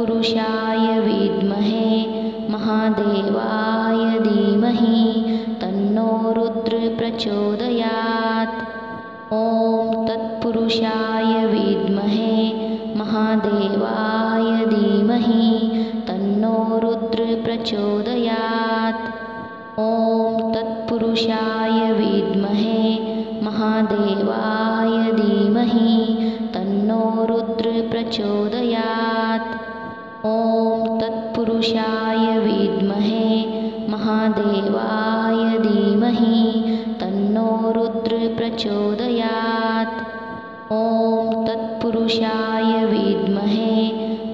तत्पुरुषाय विद्महे महादेवाय धीमहि तन्नो रुद्र प्रचोदयात्। ॐ तत्पुरुषाय विद्महे महादेवाय धीमहि तन्नो रुद्र प्रचोदयात्। ॐ तत्पुरुषाय विद्महे महादेवाय धीमहि तन्नो रुद्र प्रचोदयात्। ॐ तत्पुरुषाय विद्महे महादेवाय धीमहि तन्नो रुद्र प्रचोदयात्। ॐ तत्पुरुषाय विद्महे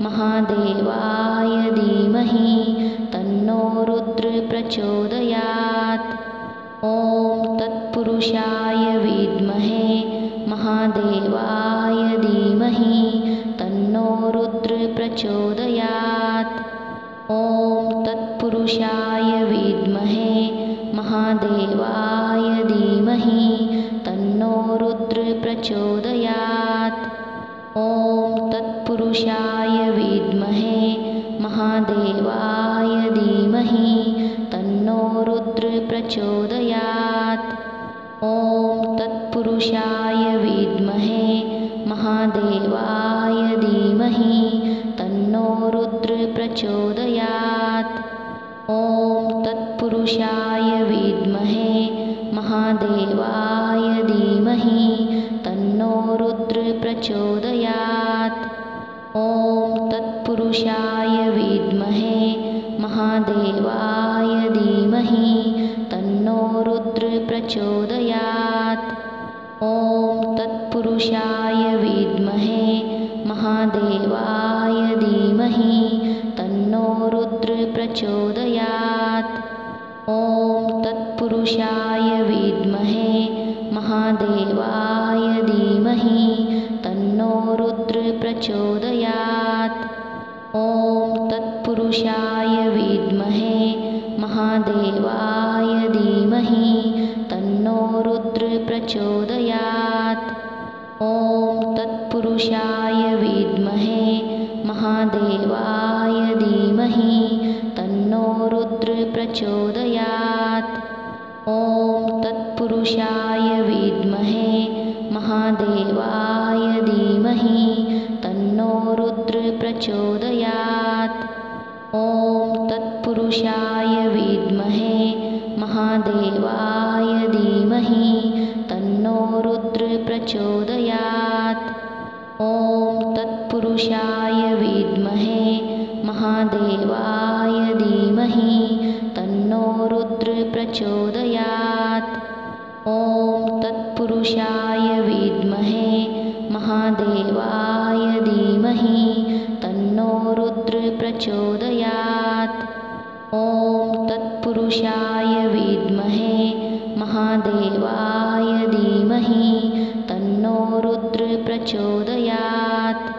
महादेवाय धीमहि तन्नो रुद्र प्रचोदयात्। ॐ तत्पुरुषाय विद्महे महादेवाय धीमहि तन्नो रुद्र प्रचोदयात्। ॐ तत्पुरुषाय विद्महे महादेवाय धीमहि तन्नो रुद्र प्रचोदयात्। ॐ तत्पुरुषाय विद्महे महादेवाय धीमहि तन्नो रुद्र प्रचोदयात्। ॐ तत्पुरुषाय विद्महे महादेवाय धीमहि तन्नो रुद्र प्रचोदयात्। ॐ तत्पुरुषाय विद्महे महादेवाय धीमहि तन्नो रुद्र प्रचोदयात्। ॐ तत्पुरुषाय विद्महे महादेवाय धीमहि तन्नो रुद्र प्रचोदयात्। ॐ तत्पुरुषाय विद्महे महादेवाय धीमहि तन्नो रुद्र प्रचोदयात्। ॐ तत्पुरुषाय विद्महे महादेवाय धीमहि तन्नो रुद्र प्रचोदयात्। ॐ तत्पुरुषाय विद्महे महादेवाय धीमहि तन्नो रुद्र प्रचोदयात्। ॐ तत्पुरुषाय विद्महे महादेवाय धीमहि तन्नो रुद्र प्रचोदयात्। ॐ तत्पुरुषाय विद्महे महादेवाय धीमहि तन्नो रुद्र प्रचोदयात्। ॐ तत्पुरुषाय विद्महे महादेवाय धीमहि तन्नो रुद्र प्रचोदयात्। ॐ तत्पुरुषाय विद्महे महादेवाय धीमहि तन्नो रुद्र प्रचोदयात्। ॐ तत्पुरुषाय विद्महे महादेवाय धीमहि तन्नो रुद्र प्रचोदयात्। ॐ तत्पुरुषाय विद्महे महादेवाय धीमहि तन्नो रुद्र प्रचोदयात्।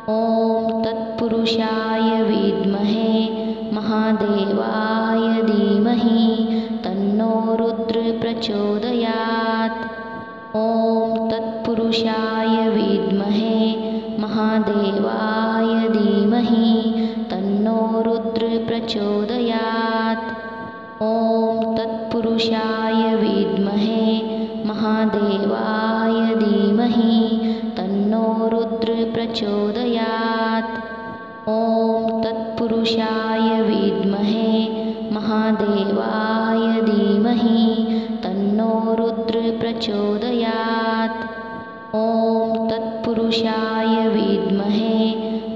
ॐ तत्पुरुषाय विद्महे महादेवाय धीमहि तन्नो रुद्र प्रचोदयात्। ॐ तत्पुरुषाय विद्महे महादेवाय धीमहि तन्नो रुद्र प्रचोदयात्। ॐ तत्पुरुषाय विद्महे महादेवाय धीमहि तन्नो रुद्र प्रचोदयात्। ॐ तत्पुरुषाय विद्महे महादेवाय धीमहि तन्नो रुद्र प्रचोदयात्। ॐ तत्पुरुषाय विद्महे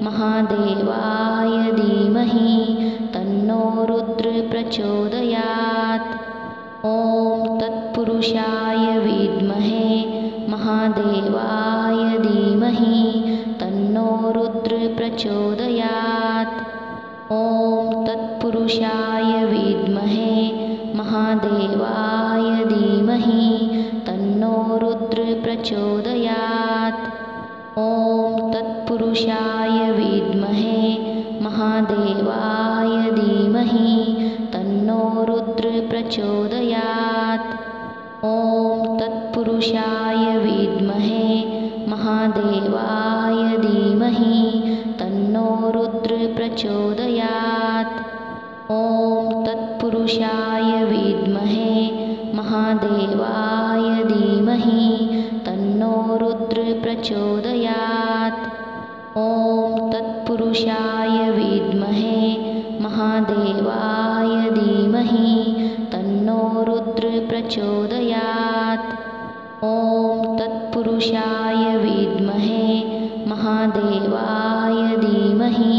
महादेवाय धीमहि तन्नो रुद्र प्रचोदयात्। ॐ तत्पुरुषाय विद्महे महादेवाय धीमहि तन्नो रुद्र प्रचोदयात्। ॐ तत्पुरुषाय विद्महे महादेवाय धीमहि तन्नो रुद्र प्रचोदयात्। ॐ तत्पुरुषाय विद्महे महादेवाय धीमहि तन्नो रुद्र प्रचोदयात्। ॐ तत्पुरुषाय विद्महे महादेवाय धीमहि तन्नो रुद्र प्रचोदयात्। ॐ तत्पुरुषाय विद्महे महादेवाय धीमहि तन्नो रुद्रः प्रचोदयात्। ॐ तत्पुरुषाय विद्महे महादेवाय धीमहि तन्नो रुद्रः प्रचोदयात्। ॐ तत्पुरुषाय विद्महे महादेवाय धीमहि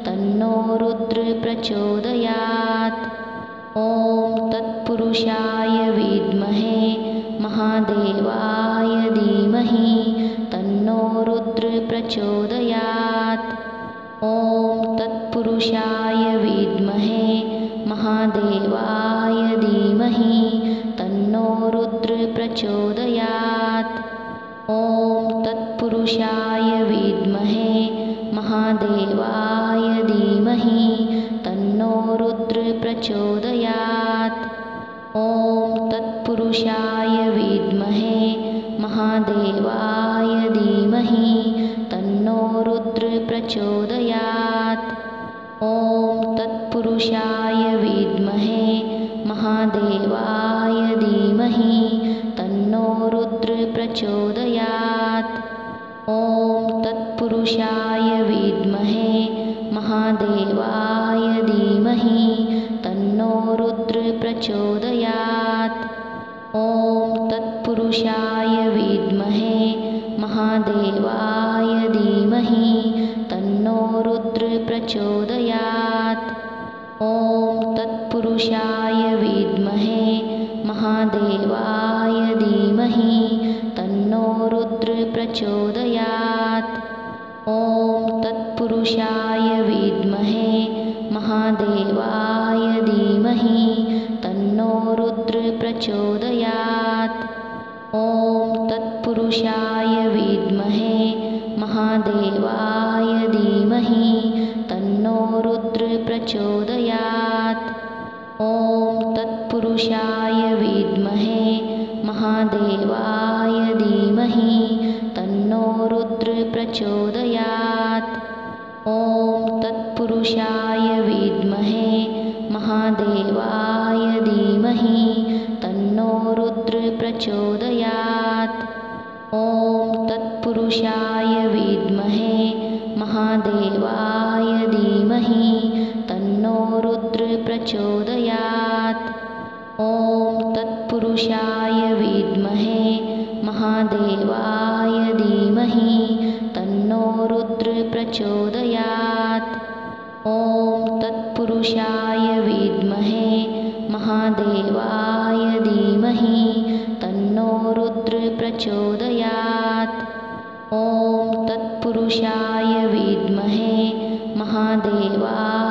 तन्नो रुद्रः प्रचोदयात्। ॐ तत्पुरुषाय विद्महे महादेवाय धीमहि तन्नो रुद्रः प्रचोदयात्। ॐ तत्पुरुषाय विद्महे महादेवाय धीमहि तन्नो रुद्रः प्रचोदयात्। ॐ तत्पुरुषाय विद्महे महादेवाय धीमहि तन्नो रुद्रः प्रचोदयात्। ॐ तत्पुरुषाय विद्महे महादेवाय धीमहि तन्नो रुद्रः प्रचोदयात्। ॐ तत्पुरुषाय विद्महे महादेवाय धीमहि तन्नो रुद्रः प्रचोदयात्। ॐ तत्पुरुषाय विद्महे महादेवाय धीमहि तन्नो रुद्रः प्रचोदयात्। ॐ तत्पुरुषाय विद्महे महादेवाय धीमहि तन्नो रुद्रः प्रचोदयात्। ॐ तत्पुरुषाय विद्महे महादेवाय धीमहि तन्नो रुद्रः प्रचोदयात्। ॐ तत्पुरुषाय विद्महे महादेवाय धीमहि तन्नो रुद्रः प्रचोदयात्। ॐ तत्पुरुषाय विद्महे महादेवाय धीमहि तन्नो रुद्रः प्रचोदयात्। ॐ तत्पुरुषाय विद्महे महादेवाय धीमहि तन्नो रुद्रः प्रचोदयात्। ॐ तत्पुरुषाय विद्महे महादेवाय धीमहि तन्नो रुद्रः प्रचोदयात्। ॐ तत्पुरुषाय विद्महे महादेवाय धीमहि तन्नो रुद्रः प्रचोदयात्। ॐ तत्पुरुषाय विद्महे महादेवाय धीमहि तन्नो रुद्रः प्रचोदयात्। ॐ तत्पुरुषाय विद्महे महादेवाय धीमहि तन्नो रुद्रः प्रचोदयात्। ॐ तत्पुरुषाय विद्महे महादेवाय